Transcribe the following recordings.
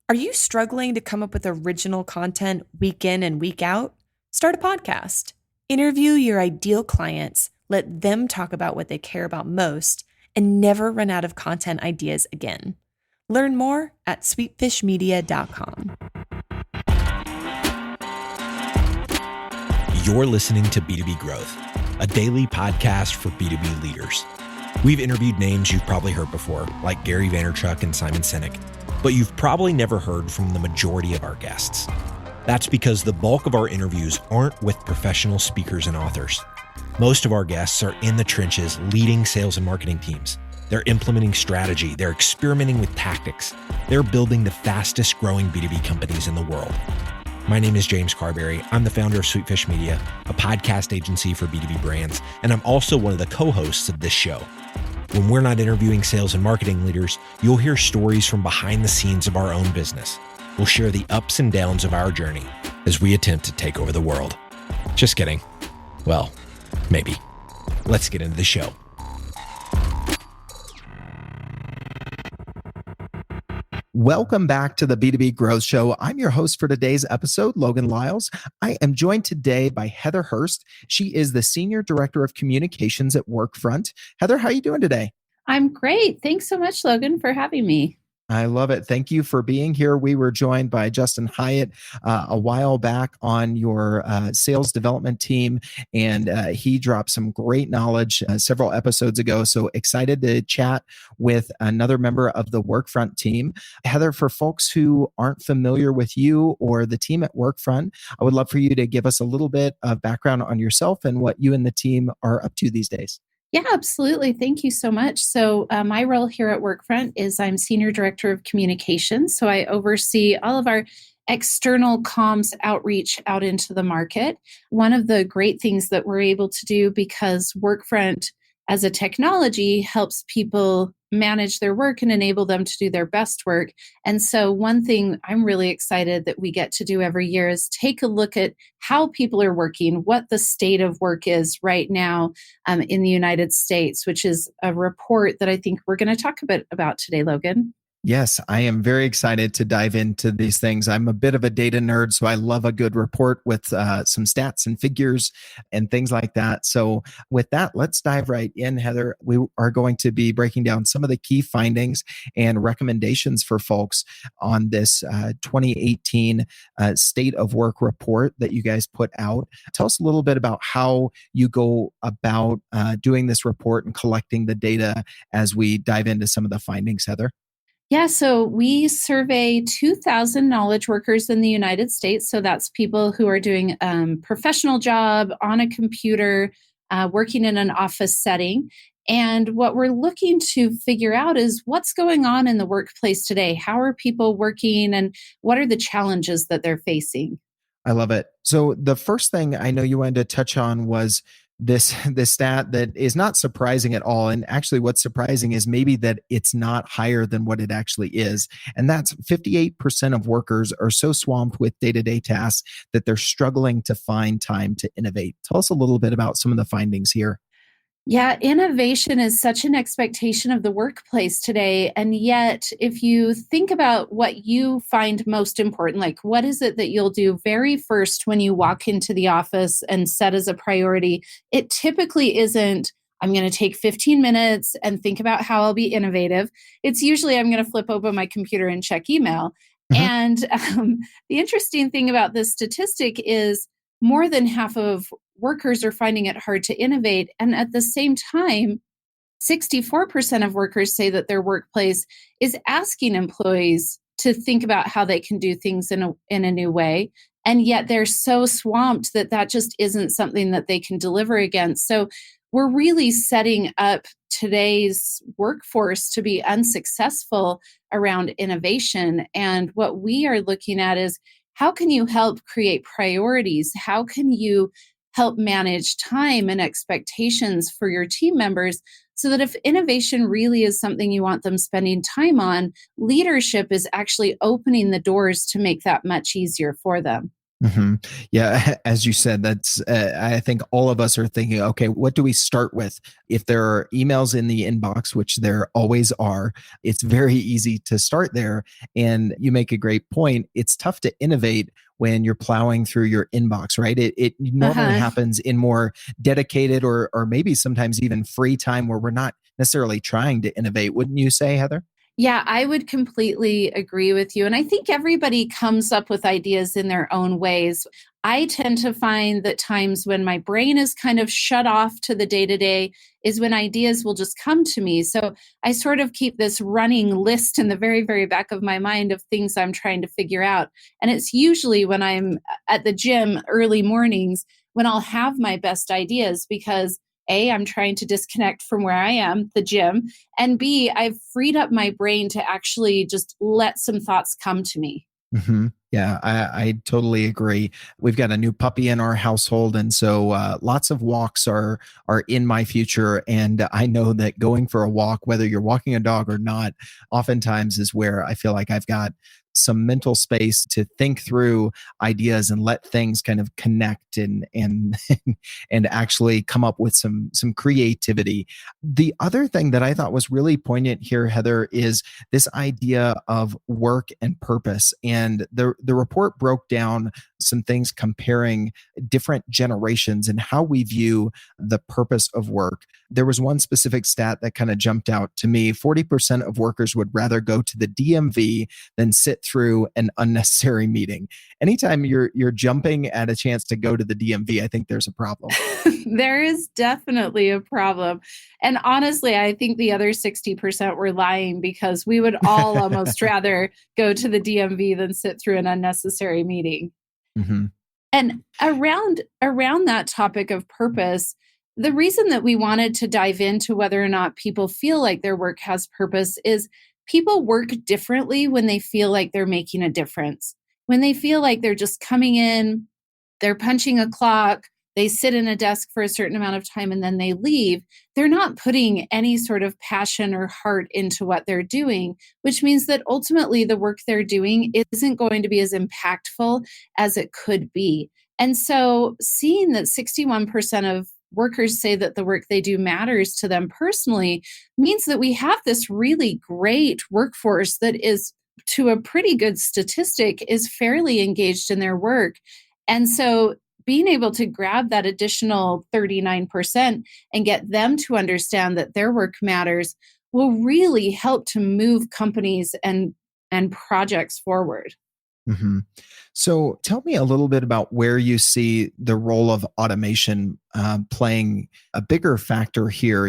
Are you struggling to come up with original content week in and week out? Start a podcast. Interview your ideal clients, let them talk about what they care about most, and never run out of content ideas again. Learn more at sweetfishmedia.com. You're listening to B2B Growth, a daily podcast for B2B leaders. We've interviewed names you've probably heard before, like Gary Vaynerchuk and Simon Sinek, but you've probably never heard from the majority of our guests. That's because the bulk of our interviews aren't with professional speakers and authors. Most of our guests are in the trenches leading sales and marketing teams. They're implementing strategy. They're experimenting with tactics. They're building the fastest growing B2B companies in the world. My name is James Carberry. I'm the founder of Sweetfish Media, a podcast agency for B2B brands, and I'm also one of the co-hosts of this show. When we're not interviewing sales and marketing leaders, you'll hear stories from behind the scenes of our own business. We'll share the ups and downs of our journey as we attempt to take over the world. Just kidding. Well, maybe. Let's get into the show. Welcome back to the B2B Growth Show. I'm your host for today's episode, Logan Lyles. I am joined today by Heather Hurst. She is the Senior Director of Communications at Workfront. Heather, how are you doing today? I'm great. Thanks so much, Logan, for having me. I love it. Thank you for being here. We were joined by Justin Hyatt a while back on your sales development team, and he dropped some great knowledge several episodes ago. So excited to chat with another member of the Workfront team. Heather, for folks who aren't familiar with you or the team at Workfront, I would love for you to give us a little bit of background on yourself and what you and the team are up to these days. Yeah, absolutely. Thank you so much. So my role here at Workfront is I'm Senior Director of Communications. So I oversee all of our external comms outreach out into the market. One of the great things that we're able to do, because Workfront as a technology helps people manage their work and enable them to do their best work. And so one thing I'm really excited that we get to do every year is take a look at how people are working, what the state of work is right now in the United States, which is a report that I think we're going to talk a bit about today, Logan. Yes, I am very excited to dive into these things. I'm a bit of a data nerd, so I love a good report with some stats and figures and things like that. So with that, let's dive right in, Heather. We are going to be breaking down some of the key findings and recommendations for folks on this 2018 State of Work report that you guys put out. Tell us a little bit about how you go about doing this report and collecting the data as we dive into some of the findings, Heather. Yeah, so we survey 2,000 knowledge workers in the United States. So that's people who are doing a professional job on a computer, working in an office setting. And what we're looking to figure out is what's going on in the workplace today. How are people working and what are the challenges that they're facing? I love it. So the first thing I know you wanted to touch on was this stat that is not surprising at all. And actually what's surprising is maybe that it's not higher than what it actually is. And that's 58% of workers are so swamped with day-to-day tasks that they're struggling to find time to innovate. Tell us a little bit about some of the findings here. Yeah, innovation is such an expectation of the workplace today. And yet, if you think about what you find most important, like what is it that you'll do very first when you walk into the office and set as a priority, it typically isn't, I'm going to take 15 minutes and think about how I'll be innovative. It's usually, I'm going to flip open my computer and check email. And the interesting thing about this statistic is more than half of workers are finding it hard to innovate. And at the same time, 64% of workers say that their workplace is asking employees to think about how they can do things in a new way. And yet they're so swamped that that just isn't something that they can deliver against. So we're really setting up today's workforce to be unsuccessful around innovation. And what we are looking at is how can you help create priorities? How can you help manage time and expectations for your team members so that if innovation really is something you want them spending time on, leadership is actually opening the doors to make that much easier for them? Yeah, as you said, that's I think all of us are thinking, okay, what do we start with? If there are emails in the inbox, which there always are, it's very easy to start there. And you make a great point. It's tough to innovate when you're plowing through your inbox, right? It normally Uh-huh. happens in more dedicated or maybe sometimes even free time where we're not necessarily trying to innovate. Wouldn't you say, Heather? Yeah, I would completely agree with you. And I think everybody comes up with ideas in their own ways. I tend to find that times when my brain is kind of shut off to the day to day is when ideas will just come to me. So I sort of keep this running list in the very, very back of my mind of things I'm trying to figure out. And it's usually when I'm at the gym early mornings when I'll have my best ideas because A, I'm trying to disconnect from where I am, the gym, and B, I've freed up my brain to actually just let some thoughts come to me. Yeah, I totally agree. We've got a new puppy in our household, and so lots of walks are in my future. And I know that going for a walk, whether you're walking a dog or not, oftentimes is where I feel like I've got some mental space to think through ideas and let things kind of connect and and actually come up with some creativity. The other thing that I thought was really poignant here, Heather, is this idea of work and purpose. And the report broke down some things comparing different generations and how we view the purpose of work. There was one specific stat that kind of jumped out to me. 40% of workers would rather go to the DMV than sit through an unnecessary meeting. Anytime you're jumping at a chance to go to the DMV, I think there's a problem. There is definitely a problem. And honestly, I think the other 60% were lying because we would all almost rather go to the DMV than sit through an unnecessary meeting. Mhm. And around that topic of purpose, the reason that we wanted to dive into whether or not people feel like their work has purpose is people work differently when they feel like they're making a difference. When they feel like they're just coming in, they're punching a clock, they sit in a desk for a certain amount of time and then they leave, they're not putting any sort of passion or heart into what they're doing, which means that ultimately the work they're doing isn't going to be as impactful as it could be. And so seeing that 61% of workers say that the work they do matters to them personally means that we have this really great workforce that is, to a pretty good statistic, is fairly engaged in their work. And so being able to grab that additional 39% and get them to understand that their work matters will really help to move companies and projects forward. Mhm. So tell me a little bit about where you see the role of automation playing a bigger factor here.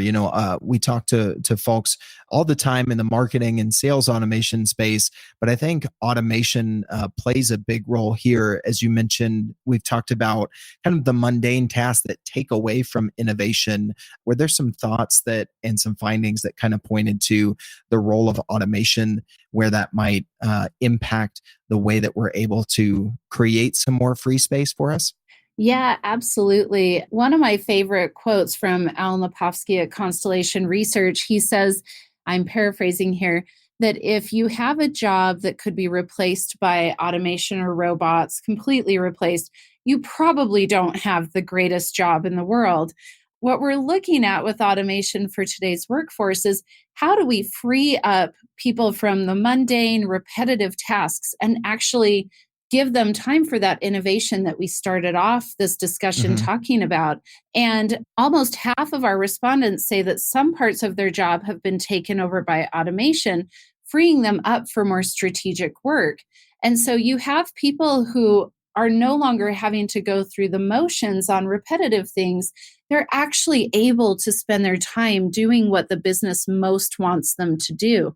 We talk to folks all the time in the marketing and sales automation space, but I think automation plays a big role here. As you mentioned, we've talked about kind of the mundane tasks that take away from innovation. Were there some thoughts that and some findings that kind of pointed to the role of automation where that might impact the way that we're able to create some more free space for us? Yeah, absolutely. One of my favorite quotes from Alan Lepofsky at Constellation Research, he says, I'm paraphrasing here, that if you have a job that could be replaced by automation or robots, completely replaced, you probably don't have the greatest job in the world. What we're looking at with automation for today's workforce is how do we free up people from the mundane, repetitive tasks and actually give them time for that innovation that we started off this discussion Mhm. talking about. And almost half of our respondents say that some parts of their job have been taken over by automation, freeing them up for more strategic work. And so you have people who are no longer having to go through the motions on repetitive things. They're actually able to spend their time doing what the business most wants them to do.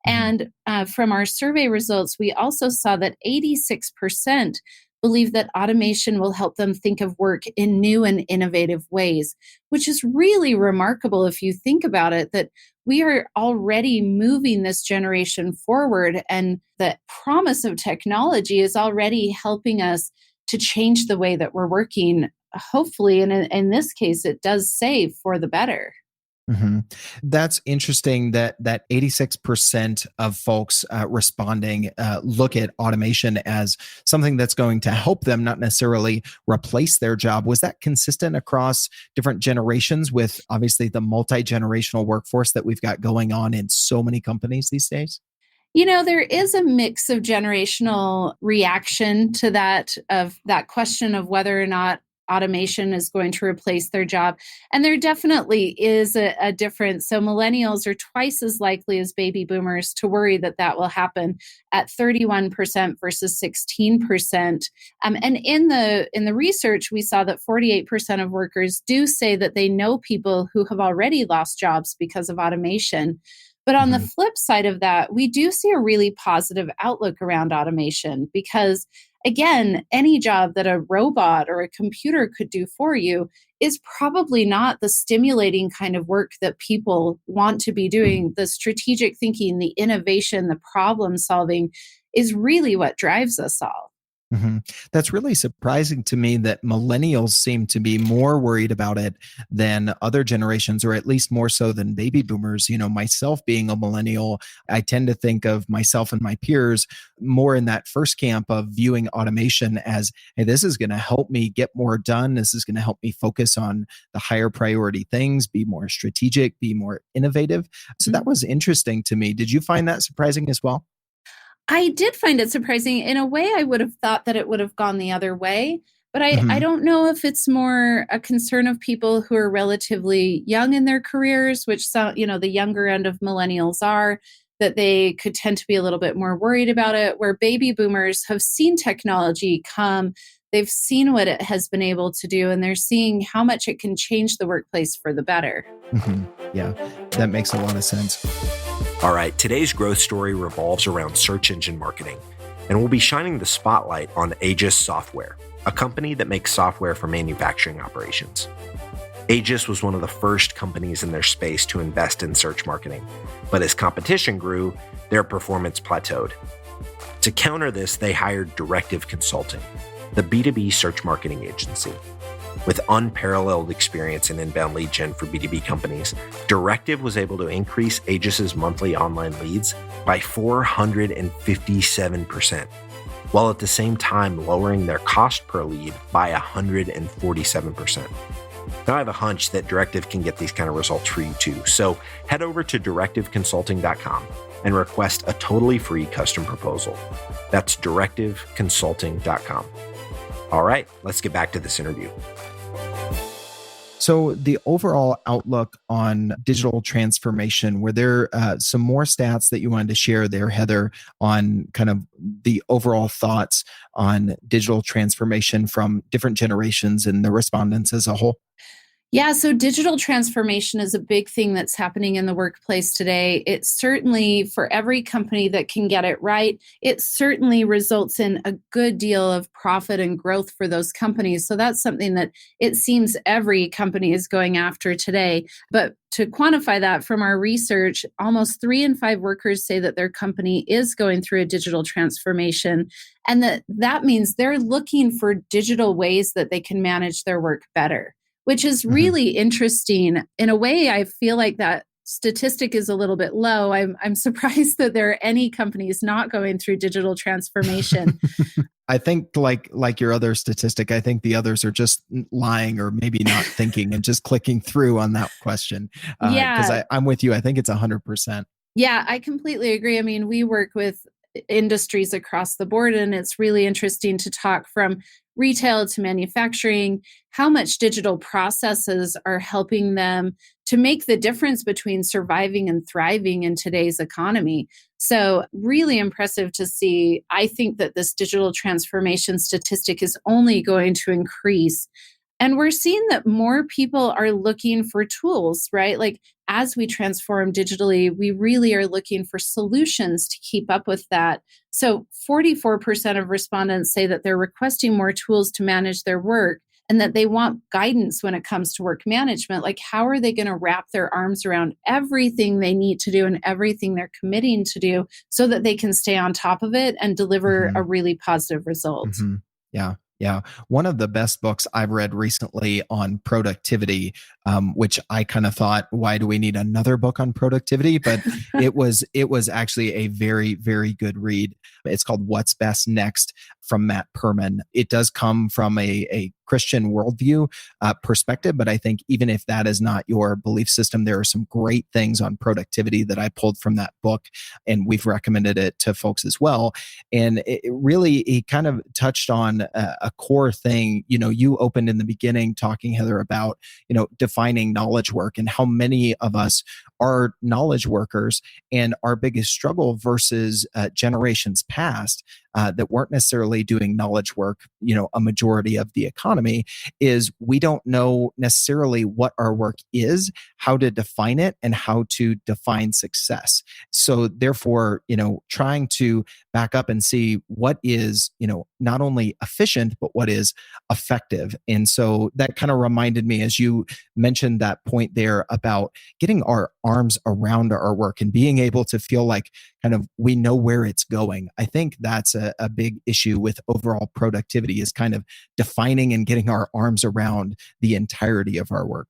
Mhm. And from our survey results, we also saw that 86% believe that automation will help them think of work in new and innovative ways, which is really remarkable if you think about it, that we are already moving this generation forward. And the promise of technology is already helping us to change the way that we're working. Hopefully, and in this case, it does say for the better. hmm That's interesting that 86% of folks responding look at automation as something that's going to help them, not necessarily replace their job. Was that consistent across different generations with obviously the multi-generational workforce that we've got going on in so many companies these days? There is a mix of generational reaction to that, of that question of whether or not automation is going to replace their job. And there definitely is a difference. So millennials are twice as likely as baby boomers to worry that that will happen at 31% versus 16%. And in the research, we saw that 48% of workers do say that they know people who have already lost jobs because of automation. But on the hmm flip side of that, we do see a really positive outlook around automation because, again, any job that a robot or a computer could do for you is probably not the stimulating kind of work that people want to be doing. The strategic thinking, the innovation, the problem solving is really what drives us all. hmm That's really surprising to me that millennials seem to be more worried about it than other generations, or at least more so than baby boomers. Myself being a millennial, I tend to think of myself and my peers more in that first camp of viewing automation as, hey, this is going to help me get more done. This is going to help me focus on the higher priority things, be more strategic, be more innovative. So that was interesting to me. Did you find that surprising as well? I did find it surprising. In a way, I would have thought that it would have gone the other way. But I don't know if it's more a concern of people who are relatively young in their careers, which the younger end of millennials are, that they could tend to be a little bit more worried about it, where baby boomers have seen technology come, they've seen what it has been able to do, and they're seeing how much it can change the workplace for the better. hmm Yeah, that makes a lot of sense. All right, today's growth story revolves around search engine marketing, and we'll be shining the spotlight on Aegis Software, a company that makes software for manufacturing operations. Aegis was one of the first companies in their space to invest in search marketing, but as competition grew, their performance plateaued. To counter this, they hired Directive Consulting, the B2B search marketing agency. With unparalleled experience in inbound lead gen for B2B companies, Directive was able to increase Aegis's monthly online leads by 457%, while at the same time lowering their cost per lead by 147%. Now I have a hunch that Directive can get these kind of results for you too. So head over to directiveconsulting.com and request a totally free custom proposal. That's directiveconsulting.com. All right, let's get back to this interview. So the overall outlook on digital transformation, were there some more stats that you wanted to share there, Heather, on kind of the overall thoughts on digital transformation from different generations and the respondents as a whole? Yeah, so digital transformation is a big thing that's happening in the workplace today. It certainly, for every company that can get it right, it certainly results in a good deal of profit and growth for those companies. So that's something that it seems every company is going after today. But to quantify that from our research, almost 3 in 5 workers say that their company is going through a digital transformation. And that means they're looking for digital ways that they can manage their work better, which is really interesting. In a way, I feel like that statistic is a little bit low. I'm surprised that there are any companies not going through digital transformation. I think like your other statistic, I think the others are just lying or maybe not thinking and just clicking through on that question. Because I'm with you. I think it's 100%. Yeah, I completely agree. I mean, we work with industries across the board, and it's really interesting to talk from retail to manufacturing, how much digital processes are helping them to make the difference between surviving and thriving in today's economy. So really impressive to see. I think that this digital transformation statistic is only going to increase. And we're seeing that more people are looking for tools, right? Like as we transform digitally, we really are looking for solutions to keep up with that. So 44% of respondents say that they're requesting more tools to manage their work and that they want guidance when it comes to work management. Like, how are they going to wrap their arms around everything they need to do and everything they're committing to do so that they can stay on top of it and deliver a really positive result? Yeah. Yeah. One of the best books I've read recently on productivity, which I kind of thought, why do we need another book on productivity? But it was actually a very, very good read. It's called What's Best Next from Matt Perman. It does come from a Christian worldview perspective, but I think even if that is not your belief system, there are some great things on productivity that I pulled from that book, and we've recommended it to folks as well. And it really, he kind of touched on a core thing. You opened in the beginning talking, Heather, about, defining knowledge work and how many of us are knowledge workers, and our biggest struggle versus generations past that weren't necessarily doing knowledge work, a majority of the economy, is we don't know necessarily what our work is, how to define it, and how to define success. So therefore, trying to back up and see what is, not only efficient, but what is effective. And so that kind of reminded me, as you mentioned that point there about getting our arms around our work and being able to feel like kind of we know where it's going. I think that's a big issue with overall productivity, is kind of defining and getting our arms around the entirety of our work.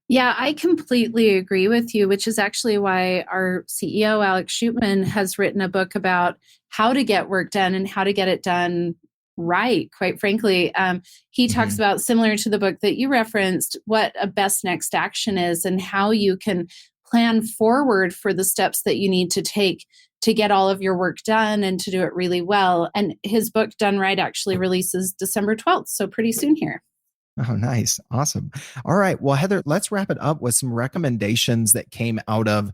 Yeah, I completely agree with you, which is actually why our CEO, Alex Shootman, has written a book about how to get work done and how to get it done right, quite frankly. He talks about, similar to the book that you referenced, what a best next action is and how you can plan forward for the steps that you need to take to get all of your work done and to do it really well. And his book, Done Right, actually releases December 12th, so pretty soon here. Oh, nice. Awesome. All right. Well, Heather, let's wrap it up with some recommendations that came out of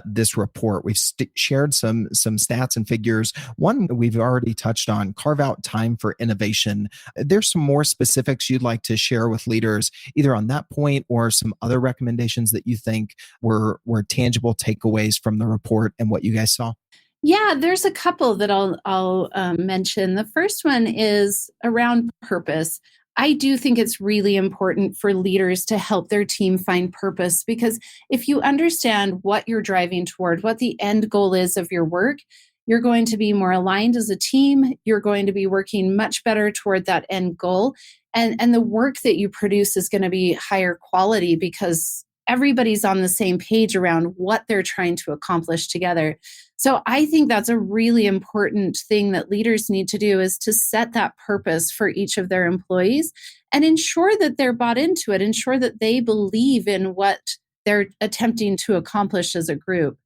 this report. We've shared some stats and figures. One we've already touched on: carve out time for innovation. There's some more specifics you'd like to share with leaders, either on that point or some other recommendations that you think were tangible takeaways from the report and what you guys saw? Yeah, there's a couple that I'll mention. The first one is around purpose. I do think it's really important for leaders to help their team find purpose, because if you understand what you're driving toward, what the end goal is of your work, you're going to be more aligned as a team. You're going to be working much better toward that end goal. And the work that you produce is going to be higher quality because everybody's on the same page around what they're trying to accomplish together. So I think that's a really important thing that leaders need to do, is to set that purpose for each of their employees and ensure that they're bought into it, ensure that they believe in what they're attempting to accomplish as a group.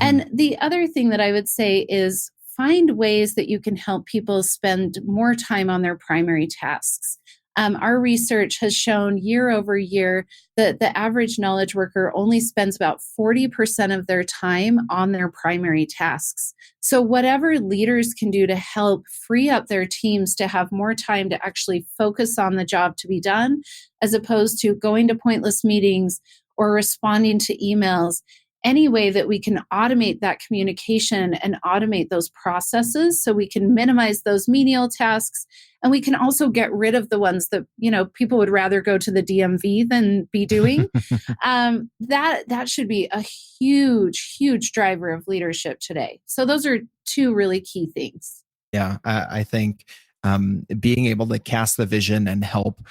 And the other thing that I would say is find ways that you can help people spend more time on their primary tasks. Our research has shown year over year that the average knowledge worker only spends about 40% of their time on their primary tasks. So whatever leaders can do to help free up their teams to have more time to actually focus on the job to be done, as opposed to going to pointless meetings or responding to emails, any way that we can automate that communication and automate those processes so we can minimize those menial tasks, and we can also get rid of the ones that people would rather go to the DMV than be doing. That should be a huge driver of leadership today. So those are two really key things. Yeah, I think being able to cast the vision and help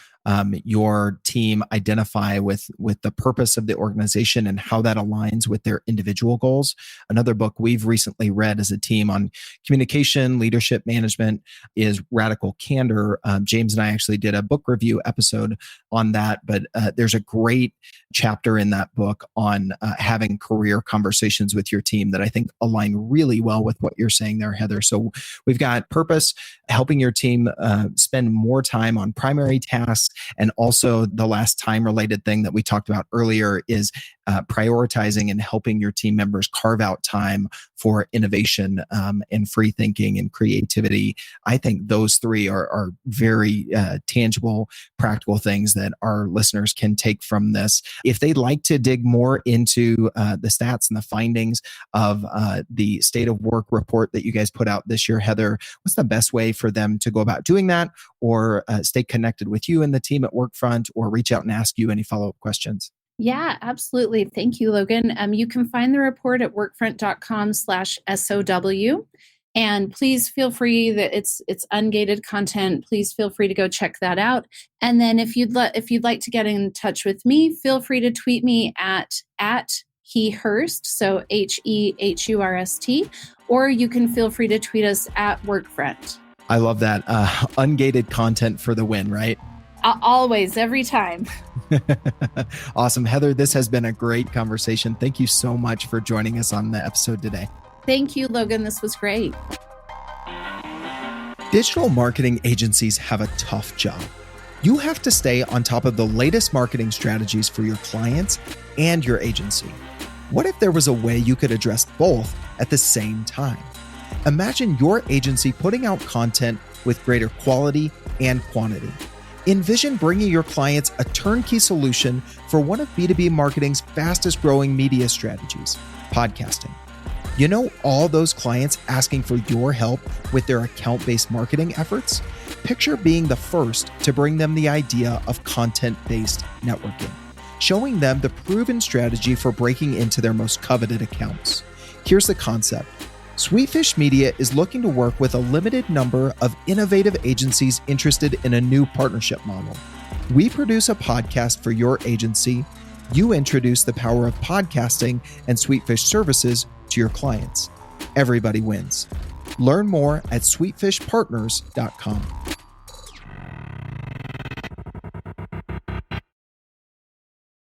your team identify with the purpose of the organization and how that aligns with their individual goals. Another book we've recently read as a team on communication, leadership management is Radical Candor. James and I actually did a book review episode on that, but there's a great chapter in that book on having career conversations with your team that I think align really well with what you're saying there, Heather. So we've got purpose, helping your team spend more time on primary tasks. And also the last time related thing that we talked about earlier is prioritizing and helping your team members carve out time for innovation and free thinking and creativity. I think those three are very tangible, practical things that our listeners can take from this. If they'd like to dig more into the stats and the findings of the State of Work report that you guys put out this year, Heather, what's the best way for them to go about doing that, or stay connected with you and the team at Workfront, or reach out and ask you any follow-up questions? Yeah, absolutely. Thank you, Logan. You can find the report at workfront.com/SOW. And please feel free that it's ungated content. Please feel free to go check that out. And then if you'd like to get in touch with me, feel free to tweet me at Hurst, so HEHURST, or you can feel free to tweet us at Workfront. I love that. Ungated content for the win, right? Always, every time. Awesome. Heather, this has been a great conversation. Thank you so much for joining us on the episode today. Thank you, Logan. This was great. Digital marketing agencies have a tough job. You have to stay on top of the latest marketing strategies for your clients and your agency. What if there was a way you could address both at the same time? Imagine your agency putting out content with greater quality and quantity. Envision bringing your clients a turnkey solution for one of B2B marketing's fastest growing media strategies, podcasting. You know, all those clients asking for your help with their account-based marketing efforts? Picture being the first to bring them the idea of content-based networking, showing them the proven strategy for breaking into their most coveted accounts. Here's the concept. Sweetfish Media is looking to work with a limited number of innovative agencies interested in a new partnership model. We produce a podcast for your agency. You introduce the power of podcasting and Sweetfish services to your clients. Everybody wins. Learn more at sweetfishpartners.com.